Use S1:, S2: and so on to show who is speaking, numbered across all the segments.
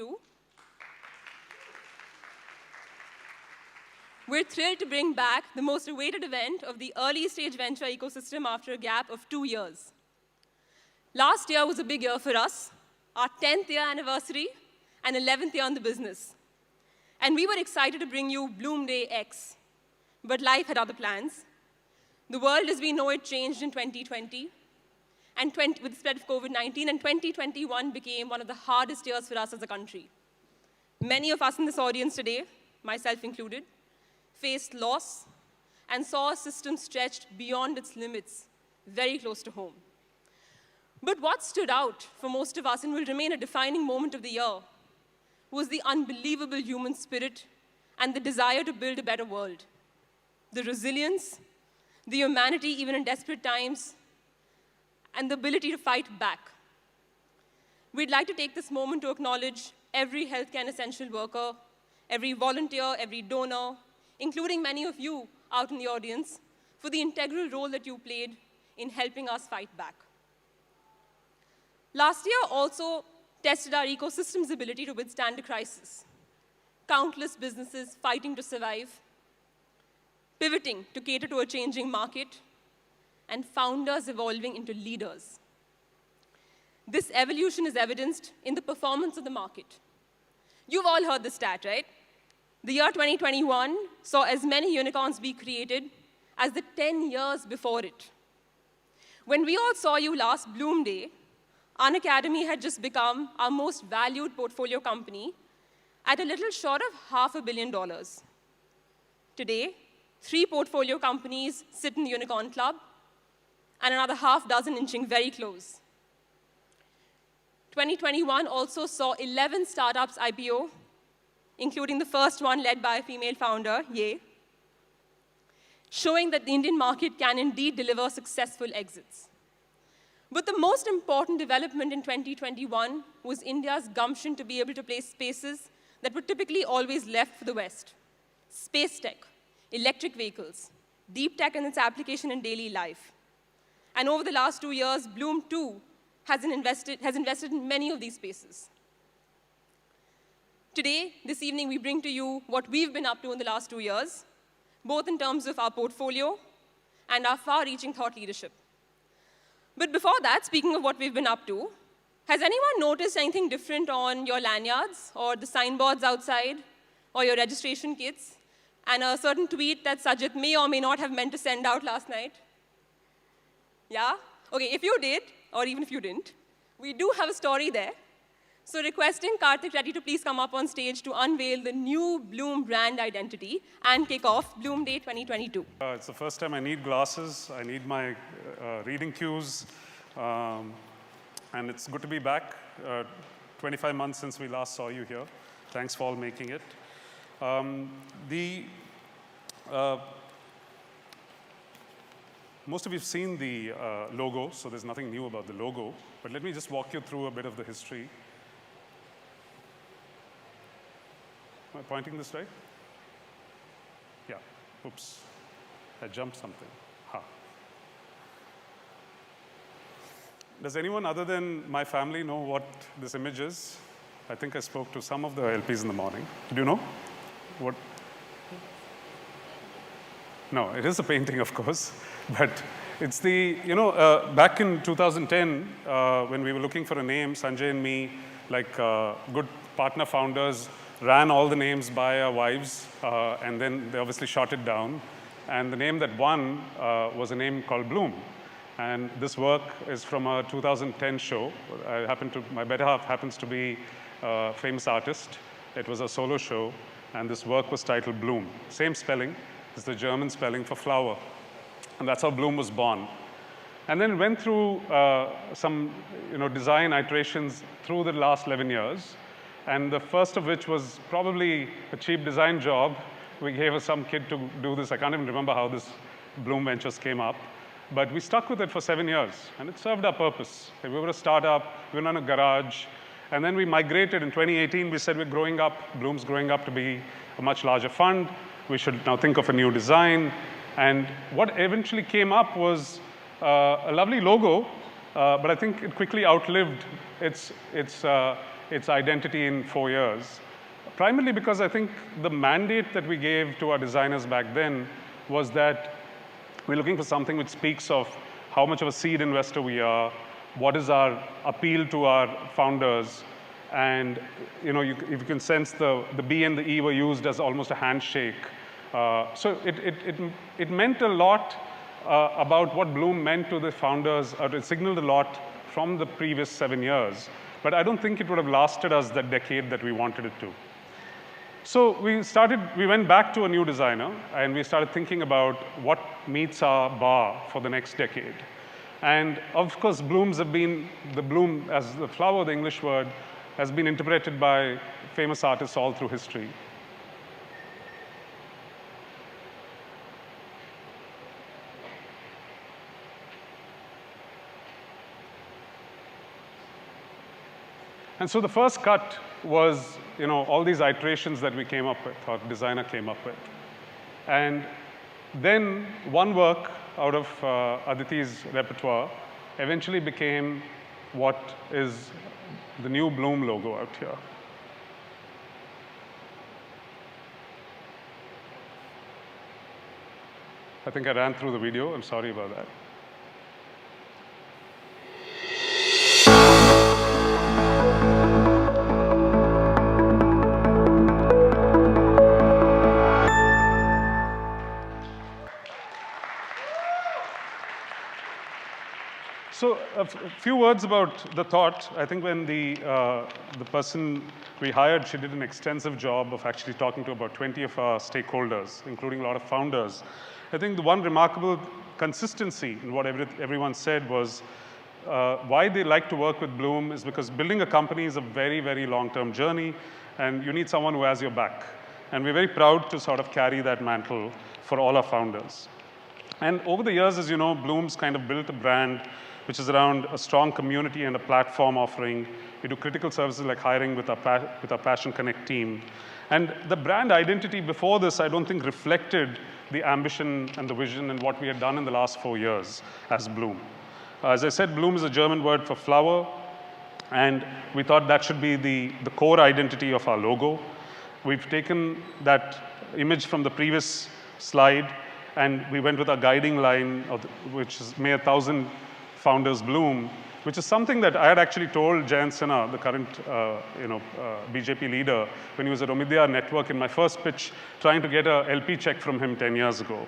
S1: 2022. We're thrilled to bring back the most awaited event of the early stage venture ecosystem after a gap of 2 years. Last year was a big year for us, our 10th year anniversary and 11th year in the business. And we were excited to bring you Blume Day X, but life had other plans. The world as we know it changed in 2020, and with the spread of COVID-19, and 2021 became one of the hardest years for us as a country. Many of us in this audience today, myself included, faced loss and saw a system stretched beyond its limits, very close to home. But what stood out for most of us and will remain a defining moment of the year was the unbelievable human spirit and the desire to build a better world. The resilience, the humanity even in desperate times, and the ability to fight back. We'd like to take this moment to acknowledge every healthcare and essential worker, every volunteer, every donor, including many of you out in the audience, for the integral role that you played in helping us fight back. Last year also tested our ecosystem's ability to withstand a crisis. Countless businesses fighting to survive, pivoting to cater to a changing market, and founders evolving into leaders. This evolution is evidenced in the performance of the market. You've all heard the stat, right? The year 2021 saw as many unicorns be created as the 10 years before it. When we all saw you last Blume Day, Unacademy had just become our most valued portfolio company at a little short of $500 million. Today, 3 portfolio companies sit in the Unicorn Club, and another half dozen inching very close. 2021 also saw 11 startups IPO, including the first one led by a female founder, Ye, showing that the Indian market can indeed deliver successful exits. But the most important development in 2021 was India's gumption to be able to play spaces that were typically always left for the West. Space tech, electric vehicles, deep tech and its application in daily life. And over the last 2 years, Blume too has invested in many of these spaces. Today, this evening, we bring to you what we've been up to in the last 2 years, both in terms of our portfolio and our far-reaching thought leadership. But before that, speaking of what we've been up to, has anyone noticed anything different on your lanyards or the signboards outside or your registration kits and a certain tweet that Sajid may or may not have meant to send out last night? Yeah? Okay, if you did, or even if you didn't, we do have a story there. So requesting Karthik Reddy to please come up on stage to unveil the new Blume brand identity and kick off Blume Day 2022.
S2: It's the first time I need glasses. I need my reading cues. And it's good to be back. 25 months since we last saw you here. Thanks for all making it. Most of you have seen the logo, so there's nothing new about the logo. But let me just walk you through a bit of the history. Am I pointing this right? Yeah. Oops. I jumped something. Ha. Does anyone other than my family know what this image is? I think I spoke to some of the LPs in the morning. Do you know? What? No, it is a painting, of course. But it's the, back in 2010, when we were looking for a name, Sanjay and me, like good partner founders, ran all the names by our wives, and then they obviously shot it down. And the name that won was a name called Blume. And this work is from a 2010 show. My better half happens to be a famous artist. It was a solo show, and this work was titled Blume. Same spelling. It's the German spelling for flower. And that's how Blume was born. And then went through some design iterations through the last 11 years. And the first of which was probably a cheap design job. We gave some kid to do this. I can't even remember how this Blume Ventures came up. But we stuck with it for 7 years. And it served our purpose. We were a startup. We were in a garage. And then we migrated. In 2018, we said we're growing up. Blume's growing up to be a much larger fund. We should now think of a new design. And what eventually came up was a lovely logo, but I think it quickly outlived its its identity in 4 years. Primarily because I think the mandate that we gave to our designers back then was that we're looking for something which speaks of how much of a seed investor we are, what is our appeal to our founders, and if you can sense the B and the E were used as almost a handshake. So it meant a lot about what Blume meant to the founders, or it signaled a lot from the previous 7 years. But I don't think it would have lasted us that decade that we wanted it to. So we went back to a new designer, and we started thinking about what meets our bar for the next decade. And of course, blooms have been, the bloom as the flower, the English word, has been interpreted by famous artists all through history. And so the first cut was, all these iterations that we came up with, or designer came up with. And then one work out of Aditi's repertoire eventually became what is the new Blume logo out here. I think I ran through the video. I'm sorry about that. So a few words about the thought. I think when the person we hired, she did an extensive job of actually talking to about 20 of our stakeholders, including a lot of founders. I think the one remarkable consistency in what everyone said was why they like to work with Blume is because building a company is a very, very long-term journey, and you need someone who has your back. And we're very proud to sort of carry that mantle for all our founders. And over the years, as you know, Blume's kind of built a brand which is around a strong community and a platform offering. We do critical services like hiring with our Passion Connect team. And the brand identity before this, I don't think reflected the ambition and the vision and what we had done in the last 4 years as Blume. As I said, Blume is a German word for flower, and we thought that should be the core identity of our logo. We've taken that image from the previous slide, and we went with our guiding line, which is May 1,000 Founders Bloom, which is something that I had actually told Jayant Sinha, the current BJP leader, when he was at Omidyar Network in my first pitch, trying to get a LP check from him 10 years ago.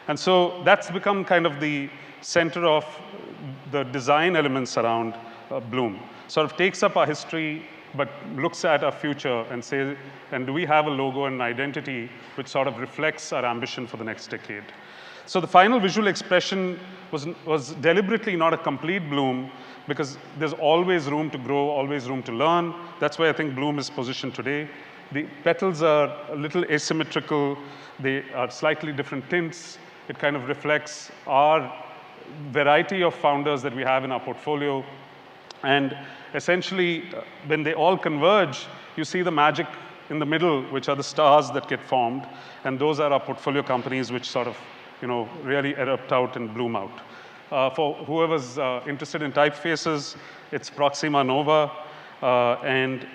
S2: And so that's become kind of the center of the design elements around Blume. Sort of takes up our history, but looks at our future and says, and do we have a logo and an identity which sort of reflects our ambition for the next decade? So the final visual expression was deliberately not a complete Blume, because there's always room to grow, always room to learn. That's why I think Blume is positioned today. The petals are a little asymmetrical. They are slightly different tints. It kind of reflects our variety of founders that we have in our portfolio. And essentially, when they all converge, you see the magic in the middle, which are the stars that get formed. And those are our portfolio companies which sort of really erupt out and bloom out. For whoever's interested in typefaces, it's Proxima Nova. And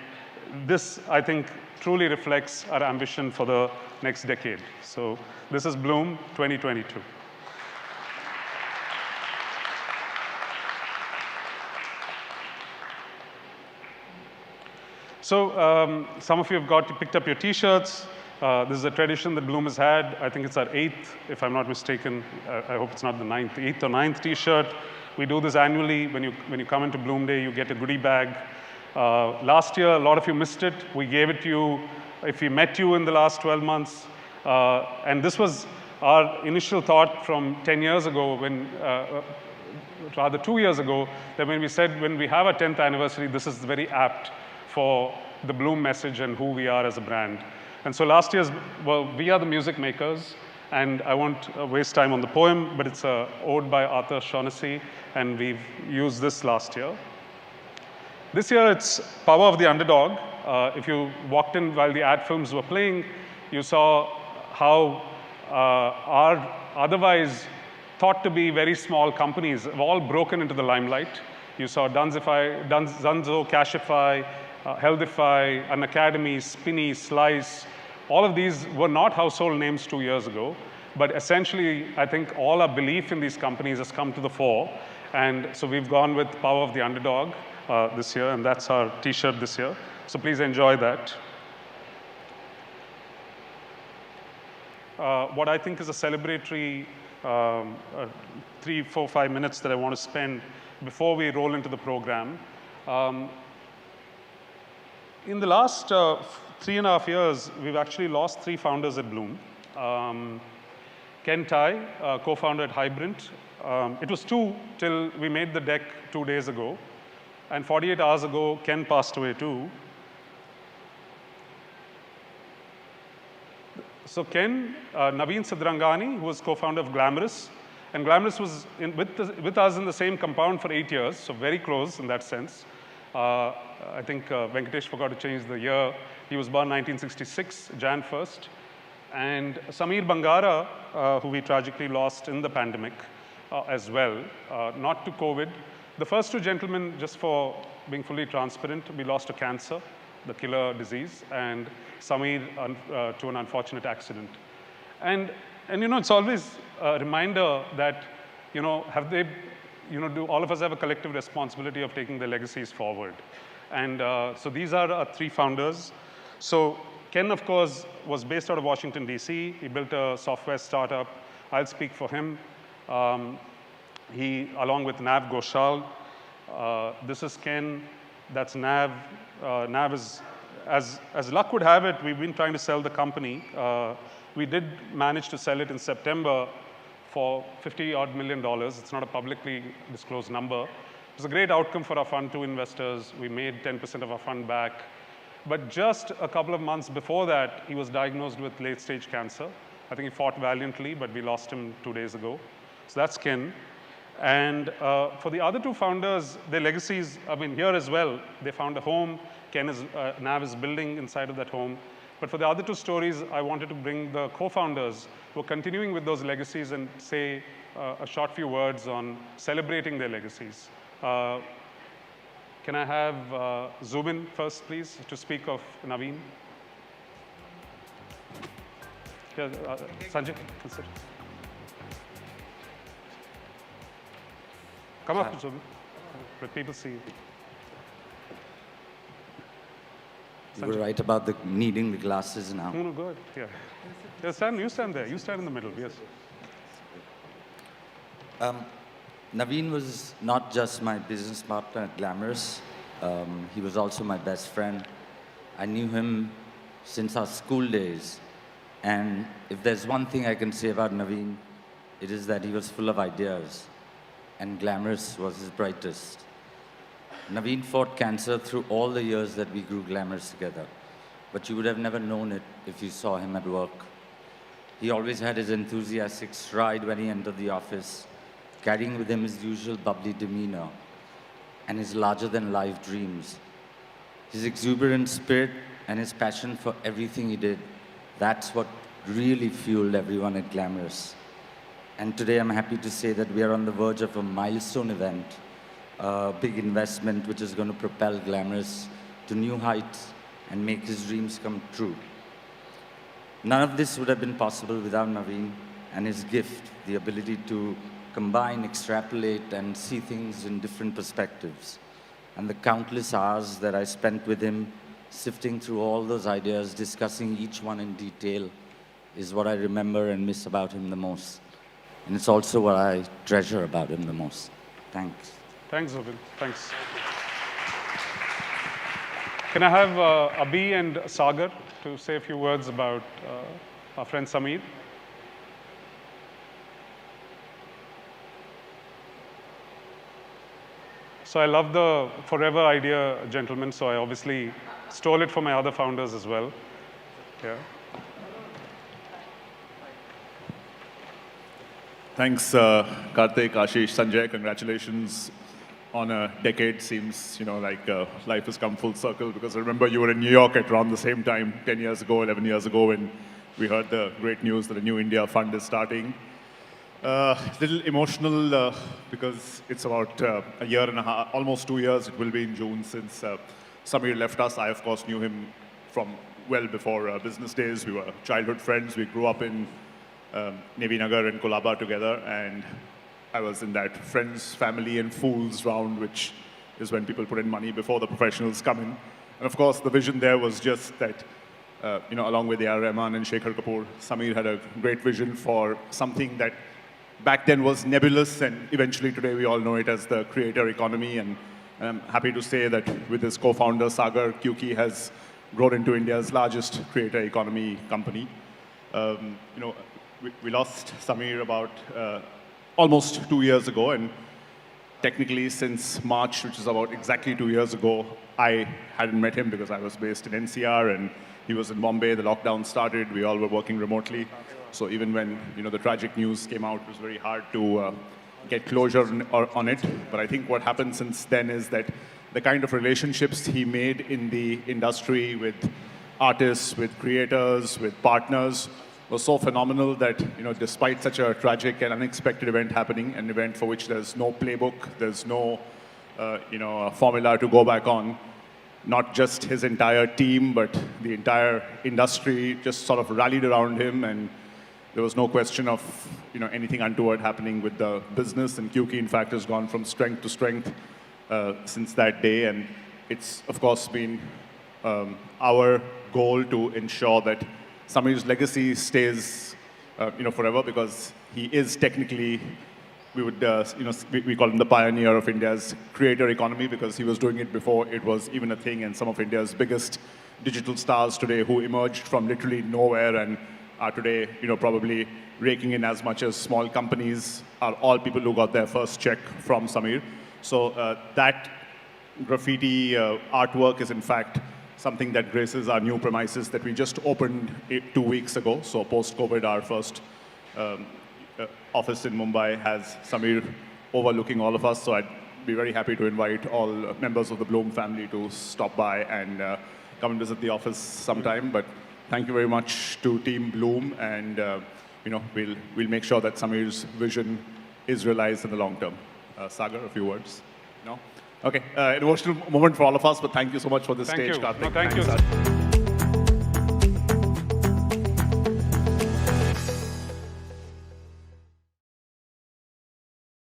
S2: this, I think, truly reflects our ambition for the next decade. So this is Blume 2022. So some of you have picked up your T-shirts. This is a tradition that Blume has had. I think it's our 8th, if I'm not mistaken. I hope it's not the 8th or 9th T-shirt. We do this annually. When you come into Blume Day, you get a goodie bag. Last year, a lot of you missed it. We gave it to you if we met you in the last 12 months. And this was our initial thought from 10 years ago, rather 2 years ago, that when we said, when we have our 10th anniversary, this is very apt for the Blume message and who we are as a brand. And so last year's, we are the music makers, and I won't waste time on the poem, but it's an ode by Arthur Shaughnessy, and we've used this last year. This year, it's Power of the Underdog. If you walked in while the ad films were playing, you saw how our otherwise thought to be very small companies have all broken into the limelight. You saw Dunzo, Cashify, Healthify, An Academy, Spinny, Slice. All of these were not household names 2 years ago, but essentially, I think all our belief in these companies has come to the fore. And so we've gone with Power of the Underdog this year, and that's our t-shirt this year. So please enjoy that. What I think is a celebratory 3, 4, 5 minutes that I want to spend before we roll into the program. In the last 3.5 years, we've actually lost 3 founders at Blume. Ken Tai, co-founder at Hybrant. It was 2 till we made the deck 2 days ago. And 48 hours ago, Ken passed away too. So Ken, Naveen Sidrangani, who was co-founder of Glamorous. And Glamorous was with us in the same compound for 8 years, so very close in that sense. I think Venkatesh forgot to change the year. He was born 1966, Jan 1st. And Samir Bangara, who we tragically lost in the pandemic as well, not to COVID. The first 2 gentlemen, just for being fully transparent, we lost to cancer, the killer disease, and Samir to an unfortunate accident. And it's always a reminder that, do all of us have a collective responsibility of taking the legacies forward? And so these are our 3 founders. So Ken, of course, was based out of Washington, D.C. He built a software startup. I'll speak for him. He, along with Nav Ghoshal, this is Ken, that's Nav. Nav is, as luck would have it, we've been trying to sell the company. We did manage to sell it in September for $50-odd million. It's not a publicly disclosed number. It was a great outcome for our Fund 2 investors. We made 10% of our fund back. But just a couple of months before that, he was diagnosed with late-stage cancer. I think he fought valiantly, but we lost him 2 days ago. So that's Ken. And for the other 2 founders, their legacies, here as well. They found a home. Nav is building inside of that home. But for the other 2 stories, I wanted to bring the co-founders who are continuing with those legacies and say a short few words on celebrating their legacies. Can I have Zubin first, please, to speak of Naveen? Yeah, Sanjay, consider. Come up, Zubin. Let people see you.
S3: You were right about needing the glasses now.
S2: No, go ahead. Yeah. You stand there. You stand in the middle, yes.
S3: Naveen was not just my business partner at Glamorous. He was also my best friend. I knew him since our school days. And if there's one thing I can say about Naveen, it is that he was full of ideas. And Glamorous was his brightest. Naveen fought cancer through all the years that we grew Glamorous together. But you would have never known it if you saw him at work. He always had his enthusiastic stride when he entered the office, carrying with him his usual bubbly demeanor and his larger-than-life dreams. His exuberant spirit and his passion for everything he did, that's what really fueled everyone at Glamorous. And today I'm happy to say that we are on the verge of a milestone event, a big investment which is going to propel Glamorous to new heights and make his dreams come true. None of this would have been possible without Naveen and his gift, the ability to combine, extrapolate, and see things in different perspectives. And the countless hours that I spent with him, sifting through all those ideas, discussing each one in detail, is what I remember and miss about him the most. And it's also what I treasure about him the most. Thanks.
S2: Thanks, Zubin. Thanks. Can I have Abhi and Sagar to say a few words about our friend Samir? So I love the forever idea, gentlemen, so I obviously stole it from my other founders as well. Yeah.
S4: Thanks, Karthik, Ashish, Sanjay. Congratulations on a decade. Seems, like life has come full circle, because I remember you were in New York at around the same time, 10 years ago, 11 years ago, when we heard the great news that a new India fund is starting. Little emotional because it's about a year and a half, almost 2 years, it will be in June, since Samir left us, I of course knew him from well before business days. We were childhood friends. We grew up in Navy Nagar and Kolaba together, and I was in that friends, family, and fools round, which is when people put in money before the professionals come in. And of course, the vision there was just that, along with A.R. Rahman and Shekhar Kapoor, Samir had a great vision for something that back then was nebulous, and eventually today we all know it as the creator economy. And I'm happy to say that with his co-founder, Sagar, Kyuki has grown into India's largest creator economy company. We lost Samir about almost 2 years ago, and technically since March, which is about exactly 2 years ago, I hadn't met him because I was based in NCR and he was in Bombay. The lockdown started. We all were working remotely. So even when the tragic news came out, it was very hard to get closure on it. But I think what happened since then is that the kind of relationships he made in the industry with artists, with creators, with partners was so phenomenal that, despite such a tragic and unexpected event happening, an event for which there's no playbook, there's no, formula to go back on, not just his entire team, but the entire industry just sort of rallied around him, and there was no question of, anything untoward happening with the business. And Kyuki, in fact, has gone from strength to strength since that day. And it's, of course, been our goal to ensure that Samir's legacy stays, forever, because he is technically, we would, we call him the pioneer of India's creator economy, because he was doing it before it was even a thing. And some of India's biggest digital stars today who emerged from literally nowhere and are today, probably raking in as much as small companies, are all people who got their first check from Samir. So that graffiti artwork is, in fact, something that graces our new premises that we just opened 2 weeks ago. So post-COVID, our first office in Mumbai has Samir overlooking all of us. So I'd be very happy to invite all members of the Blume family to stop by and come and visit the office sometime. But thank you very much to Team Blume, and we'll make sure that Samir's vision is realized in the long term. Sagar, a few words? No? Okay, an emotional moment for all of us, but thank you so much for this stage, Karthik.
S2: No, thank
S4: Thanks,
S2: you.
S4: Sagar.